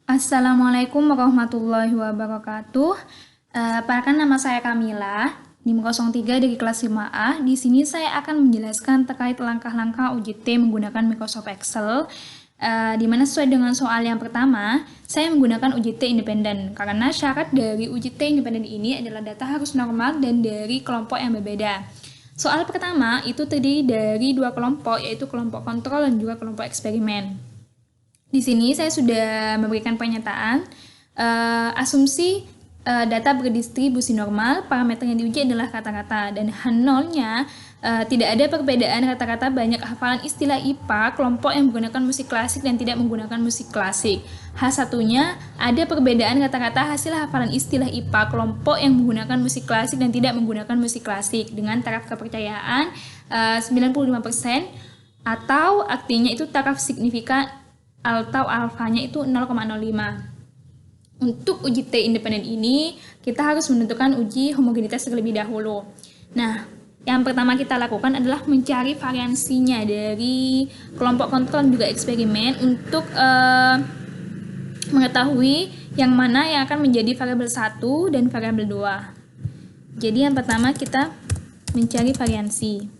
Assalamualaikum warahmatullahi wabarakatuh. Perkenalkan nama saya Kamila, NIM 03 dari kelas 5A. Di sini saya akan menjelaskan terkait langkah-langkah UJT menggunakan Microsoft Excel. Di mana sesuai dengan soal yang pertama, saya menggunakan UJT independen karena syarat dari UJT independen ini adalah data harus normal dan dari kelompok yang berbeda. Soal pertama itu terdiri dari dua kelompok, yaitu kelompok kontrol dan juga kelompok eksperimen. Di sini saya sudah memberikan pernyataan asumsi data berdistribusi normal, parameter yang diuji adalah kata-kata, dan H0-nya tidak ada perbedaan kata-kata banyak hafalan istilah IPA kelompok yang menggunakan musik klasik dan tidak menggunakan musik klasik. H1-nya ada perbedaan kata-kata hasil hafalan istilah IPA kelompok yang menggunakan musik klasik dan tidak menggunakan musik klasik dengan taraf kepercayaan 95% atau artinya itu taraf signifikan atau alfanya itu 0,05. Untuk uji T independen ini, kita harus menentukan uji homogenitas terlebih dahulu. Nah, yang pertama kita lakukan adalah mencari variansinya dari kelompok kontrol dan juga eksperimen untuk mengetahui yang mana yang akan menjadi variabel 1 dan variabel 2. Jadi yang pertama kita mencari variansi.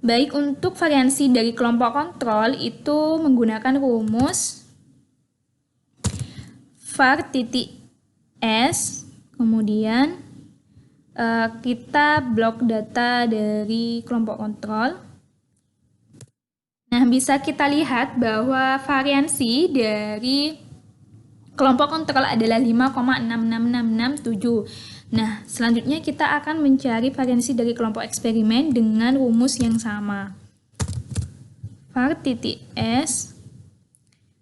Baik, untuk variansi dari kelompok kontrol itu menggunakan rumus var titik s, kemudian kita blok data dari kelompok kontrol. Nah, bisa kita lihat bahwa variansi dari kelompok kontrol adalah 5,66667. Nah, selanjutnya kita akan mencari variansi dari kelompok eksperimen dengan rumus yang sama. var titik s,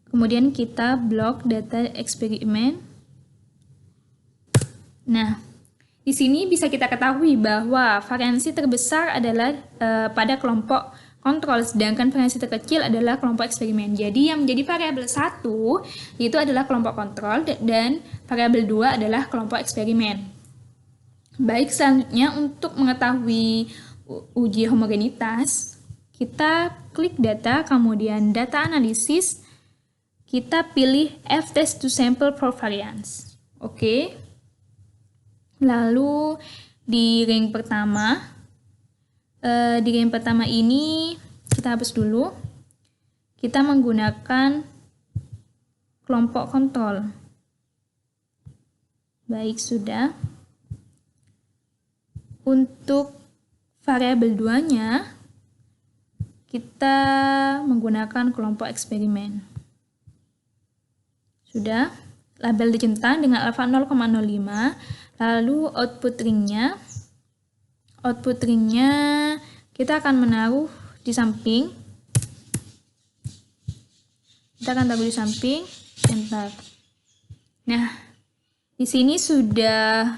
kemudian kita blok data eksperimen. Nah, di sini bisa kita ketahui bahwa variansi terbesar adalah pada kelompok kontrol, sedangkan variansi terkecil adalah kelompok eksperimen. Jadi yang menjadi variabel 1 itu adalah kelompok kontrol dan variabel 2 adalah kelompok eksperimen. Baik, selanjutnya untuk mengetahui uji homogenitas, kita klik data, kemudian data analisis, kita pilih F-test to sample for variance. Oke. Lalu di ring pertama, ini kita hapus dulu. Kita menggunakan kelompok kontrol. Baik, sudah. Untuk variabel 2-nya, kita menggunakan kelompok eksperimen. Sudah, label dicentang dengan alfa 0,05, lalu output ringnya kita akan menaruh di samping. Kita akan taruh di samping, enter. Nah, di sini sudah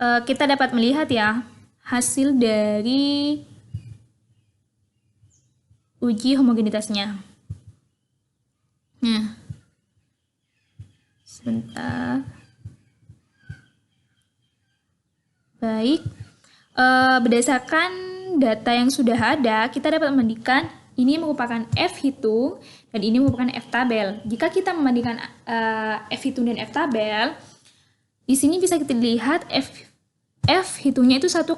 kita dapat melihat ya hasil dari uji homogenitasnya. Nah, sebentar. Baik, berdasarkan data yang sudah ada, kita dapat membandingkan ini merupakan F hitung dan ini merupakan F tabel. Jika kita membandingkan F hitung dan F tabel, di sini bisa kita lihat F hitungnya itu 1,87,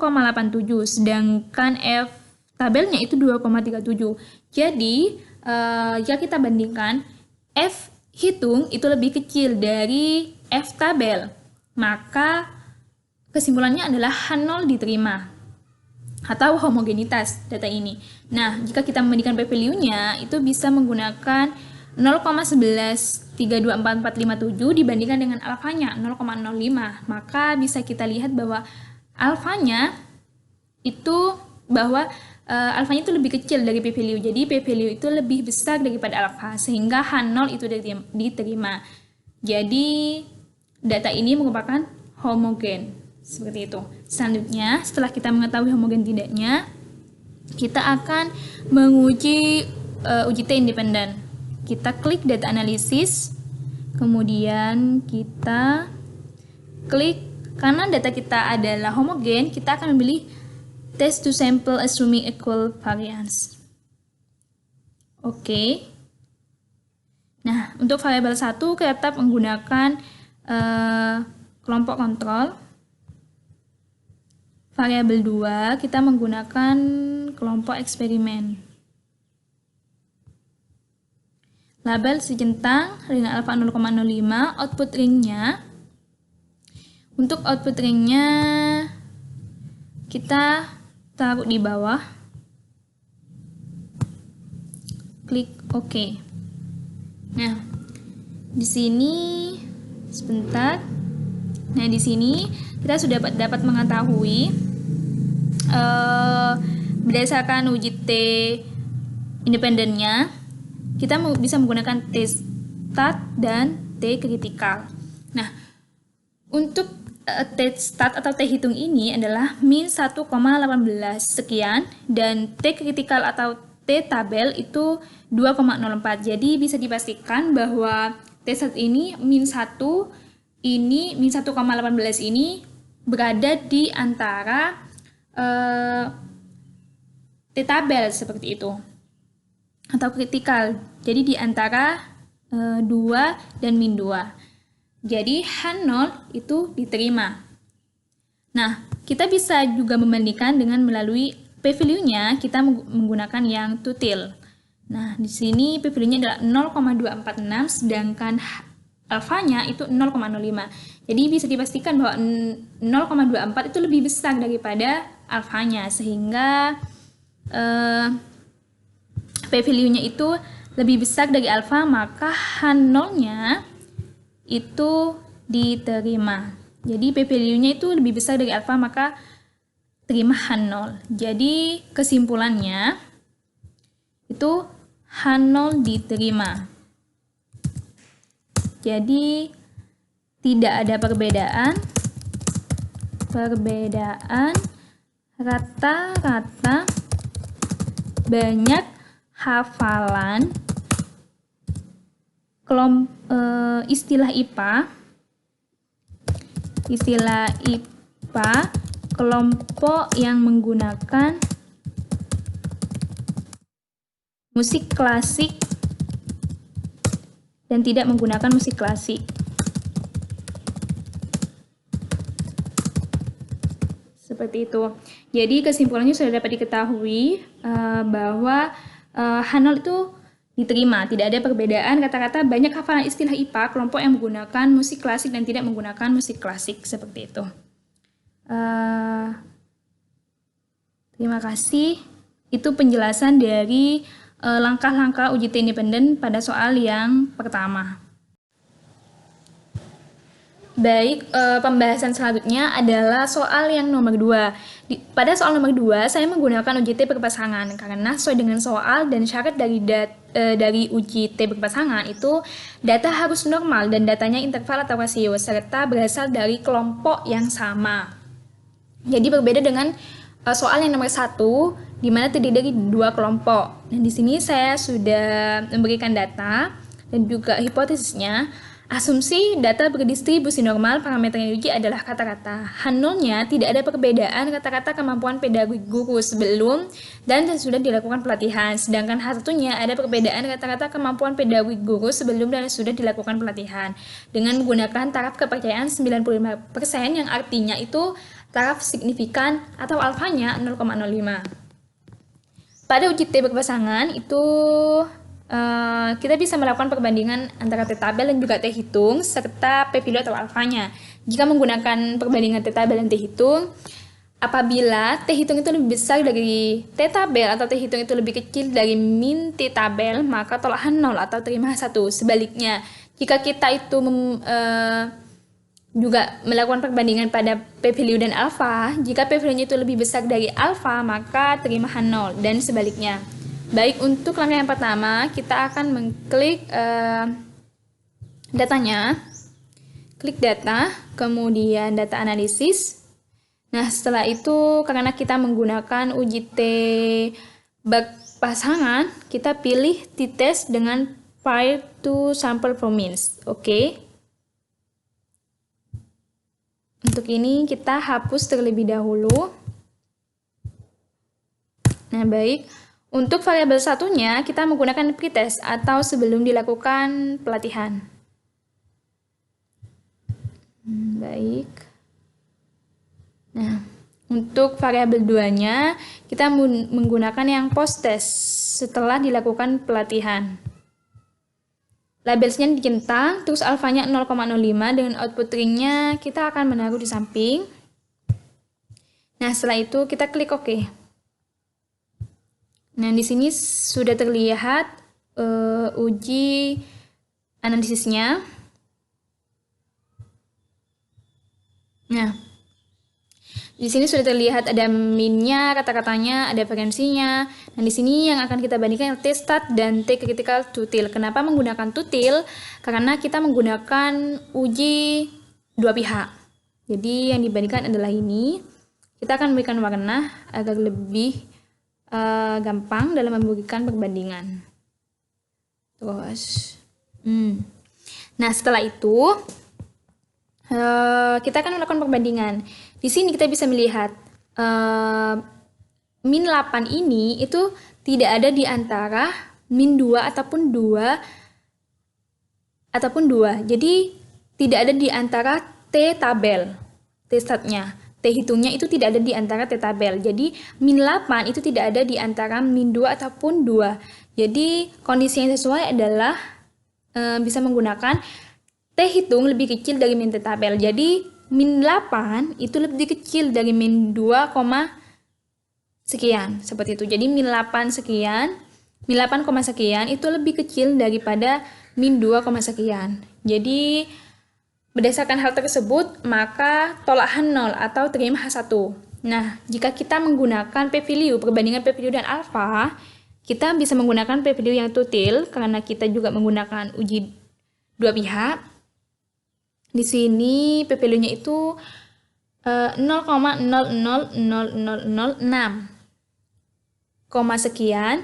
sedangkan F tabelnya itu 2,37. Jadi, jika kita bandingkan, F hitung itu lebih kecil dari F tabel, maka kesimpulannya adalah H0 diterima atau homogenitas data ini. Nah, jika kita membandingkan p-value-nya, itu bisa menggunakan 0,11324457 dibandingkan dengan alfanya 0,05. Maka bisa kita lihat bahwa alfanya itu alfanya itu lebih kecil dari p-value. Jadi p-value itu lebih besar daripada alfa sehingga H0 itu diterima. Jadi data ini merupakan homogen. Seperti itu. Selanjutnya, setelah kita mengetahui homogen tidaknya, kita akan menguji uji T independen. Kita klik data analisis, kemudian kita klik, karena data kita adalah homogen, kita akan memilih test to sample assuming equal variance. Oke. Nah, untuk variabel 1 kita tetap menggunakan kelompok kontrol. Variabel 2 kita menggunakan kelompok eksperimen. Label secentang ring alfa 0,05, output ringnya. Untuk output ringnya kita taruh di bawah. Klik OK. Nah, di sini sebentar. Nah, di sini kita sudah dapat mengetahui berdasarkan uji T independennya, kita bisa menggunakan T start dan T kritikal. Nah, untuk T start atau T hitung ini adalah min 1,18 sekian dan T kritikal atau T tabel itu 2,04. Jadi bisa dipastikan bahwa T start ini min 1 ini min 1,18 ini berada di antara T tabel seperti itu atau kritikal. Jadi di antara 2 dan min 2. Jadi H0 itu diterima. Nah, kita bisa juga membandingkan dengan melalui p-value-nya kita menggunakan yang tutil. Nah, di sini p-value-nya adalah 0,246 sedangkan alfanya itu 0,05. Jadi bisa dipastikan bahwa 0,24 itu lebih besar daripada alfanya sehingga p-value-nya itu lebih besar dari alfa, maka H0-nya itu diterima. Jadi p-value-nya itu lebih besar dari alfa, maka terima H0. Jadi kesimpulannya itu H0 diterima. Jadi tidak ada perbedaan rata-rata banyak hafalan istilah IPA kelompok yang menggunakan musik klasik dan tidak menggunakan musik klasik. Seperti itu. Jadi kesimpulannya sudah dapat diketahui bahwa H0 itu diterima. Tidak ada perbedaan kata-kata banyak hafalan istilah IPA kelompok yang menggunakan musik klasik dan tidak menggunakan musik klasik. Seperti itu. Terima kasih. Itu penjelasan dari langkah-langkah uji T independen pada soal yang pertama. Baik, pembahasan selanjutnya adalah soal yang nomor 2. Pada soal nomor 2, saya menggunakan uji T berpasangan karena sesuai dengan soal dan syarat dari uji T berpasangan itu data harus normal dan datanya interval atau rasio serta berasal dari kelompok yang sama. Jadi berbeda dengan soal yang nomor 1 di mana terdiri dari 2 kelompok. Dan di sini saya sudah memberikan data dan juga hipotesisnya. Asumsi data berdistribusi normal parameter yang diuji adalah kata-kata. H0-nya tidak ada perbedaan kata-kata kemampuan pedagogik guru sebelum dan sudah dilakukan pelatihan. Sedangkan H1-nya ada perbedaan kata-kata kemampuan pedagogik guru sebelum dan sudah dilakukan pelatihan. Dengan menggunakan taraf kepercayaan 95% yang artinya itu taraf signifikan atau alfanya 0,05. Pada uji T berpasangan itu kita bisa melakukan perbandingan antara T tabel dan juga T hitung serta p-value atau alfanya. Jika menggunakan perbandingan T tabel dan T hitung, apabila T hitung itu lebih besar dari T tabel atau T hitung itu lebih kecil dari min T tabel, maka tolak H0 atau terima H1. Sebaliknya, jika kita itu juga melakukan perbandingan pada p-value dan alfa, jika p-value-nya itu lebih besar dari alfa, maka terima H0 dan sebaliknya. Baik, untuk langkah yang pertama, kita akan mengklik datanya. Klik data, kemudian data analisis. Nah, setelah itu, karena kita menggunakan uji T berpasangan, kita pilih t-test dengan prior to sample from means. Oke. Untuk ini, kita hapus terlebih dahulu. Nah, baik. Untuk variabel satunya, kita menggunakan pretest atau sebelum dilakukan pelatihan. Baik. Nah, untuk variabel 2-nya, kita menggunakan yang post-test setelah dilakukan pelatihan. Labelsnya dicentang, terus alfanya 0,05 dengan output ringnya kita akan menaruh di samping. Nah, setelah itu kita klik OK. Nah, di sini sudah terlihat uji analisisnya. Nah, di sini sudah terlihat ada minnya, kata-katanya, ada variansinya. Nah, di sini yang akan kita bandingkan T-stat dan T-critical tutil. Kenapa menggunakan tutil? Karena kita menggunakan uji dua pihak. Jadi yang dibandingkan adalah ini. Kita akan memberikan warna agar lebih gampang dalam memberikan perbandingan. Terus, nah setelah itu kita akan melakukan perbandingan. Di sini kita bisa melihat min 8 ini itu tidak ada di antara min 2 ataupun 2. Jadi tidak ada di antara T tabel, T statnya. T hitungnya itu tidak ada di antara T tabel. Jadi min 8 itu tidak ada di antara min 2 ataupun 2. Jadi kondisi yang sesuai adalah bisa menggunakan T hitung lebih kecil dari min T tabel. Jadi min 8 itu lebih kecil dari min 2, sekian. Seperti itu. Jadi min 8 sekian, min 8, sekian itu lebih kecil daripada min 2, sekian. Jadi berdasarkan hal tersebut, maka tolakan 0 atau terima H1. Nah, jika kita menggunakan p-value, perbandingan p-value dan alfa, kita bisa menggunakan p-value yang tutil, karena kita juga menggunakan uji dua pihak. Di sini p-value-nya itu 0,000006, sekian,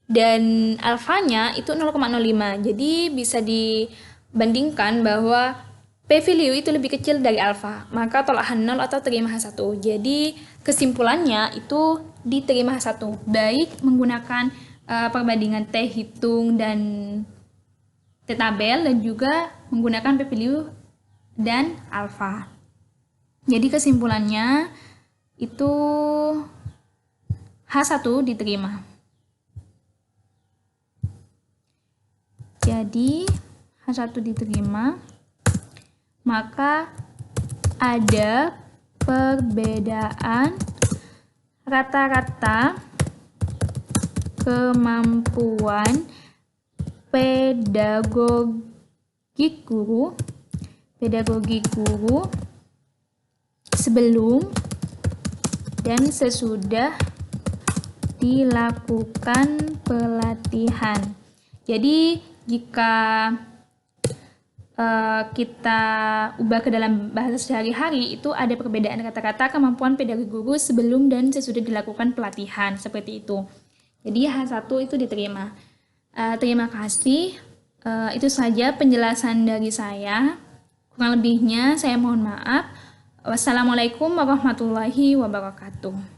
dan alfanya itu 0,05. Jadi bisa dibandingkan bahwa p-value itu lebih kecil dari alfa, maka tolakan 0 atau terima H1. Jadi kesimpulannya itu diterima H1, baik menggunakan perbandingan T hitung dan T tabel, dan juga menggunakan p-value dan alfa. Jadi kesimpulannya itu H1 diterima. Jadi H1 diterima, maka ada perbedaan rata-rata kemampuan pedagogi guru sebelum dan sesudah dilakukan pelatihan. Jadi jika kita ubah ke dalam bahasa sehari-hari, itu ada perbedaan kata-kata kemampuan pedagogi guru sebelum dan sesudah dilakukan pelatihan, seperti itu. Jadi H1 itu diterima. Terima kasih. Itu saja penjelasan dari saya. Kurang lebihnya saya mohon maaf. Wassalamualaikum warahmatullahi wabarakatuh.